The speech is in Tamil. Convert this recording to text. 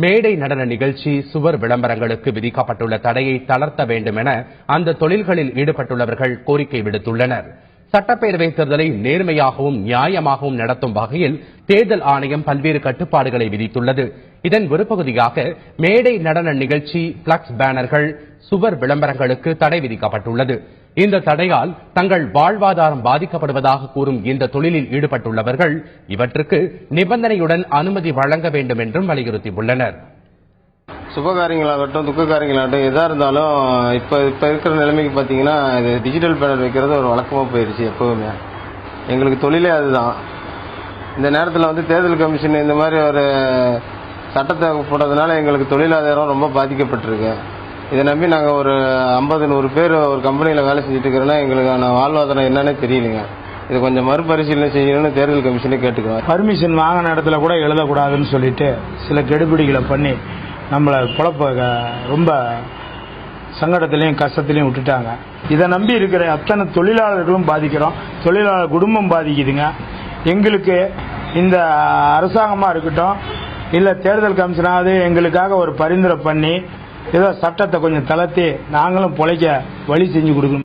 மேடை நடன நிகழ்ச்சி, சுவர் விளம்பரங்களுக்கு விதிக்கப்பட்டுள்ள தடையை தளர்த்த வேண்டும் என அந்த தொழில்களில் ஈடுபட்டுள்ளவர்கள் கோரிக்கை விடுத்துள்ளனர். சட்டப்பேரவைத் தேர்தலை நேர்மையாகவும் நியாயமாகவும் நடத்தும் வகையில் தேர்தல் ஆணையம் பல்வேறு கட்டுப்பாடுகளை விதித்துள்ளது. இதன் ஒரு பகுதியாக மேடை நடன நிகழ்ச்சி, பிளக்ஸ் பேனர்கள், சுவர் விளம்பரங்களுக்கு தடை விதிக்கப்பட்டுள்ளது. இந்த தடையால் தங்கள் வாழ்வாதாரம் பாதிக்கப்படுவதாக கூறும் இந்த தொழிலில் ஈடுபட்டுள்ளவர்கள் இவற்றுக்கு நிபந்தனையுடன் அனுமதி வழங்க வேண்டும் என்றும் வலியுறுத்தியுள்ளனர். சுபகாரியங்களாகட்டும், துக்ககாரியங்களாகட்டும், எதா இருந்தாலும் இப்ப இருக்கிற நிலைமைக்கு பாத்தீங்கன்னா இது டிஜிட்டல் பேனர் வைக்கிறது ஒரு வழக்கமா போயிருச்சு. எப்பவுமே எங்களுக்கு தொழிலே அதுதான். இந்த நேரத்தில் தேர்தல் கமிஷன் இந்த மாதிரி ஒரு சட்டத்தை போட்டதுனால எங்களுக்கு தொழிலாதாரம் ரொம்ப பாதிக்கப்பட்டிருக்கு. இதை நம்பி நாங்கள் ஒரு 50-100 பேர் ஒரு கம்பெனியில் வேலை செஞ்சுட்டு இருக்கிறோன்னா எங்களுக்கான வாழ்வாதாரம் என்னன்னே தெரியலைங்க. இது கொஞ்சம் மறுபரிசீலனை செய்யணும்னு தேர்தல் கமிஷனே கேட்டுக்குவேன். பர்மிஷன் வாங்கின இடத்துல கூட எழுதக்கூடாதுன்னு சொல்லிட்டு சில கெடுபிடிகளை பண்ணி நம்மளை குழப்ப ரொம்ப சங்கடத்திலையும் கஷ்டத்திலையும் விட்டுட்டாங்க. இதை நம்பி இருக்கிற அத்தனை தொழிலாளர்களும் பாதிக்கிறோம், தொழிலாளர் குடும்பம் பாதிக்குதுங்க. எங்களுக்கு இந்த அரசாங்கமாக இருக்கட்டும் இல்லை தேர்தல் கமிஷனாவது எங்களுக்காக ஒரு பரிந்துரை பண்ணி ஏதோ சட்டத்தை கொஞ்சம் தளர்த்தி நாங்களும் பொழைக்க வழி செஞ்சு கொடுக்கணும்.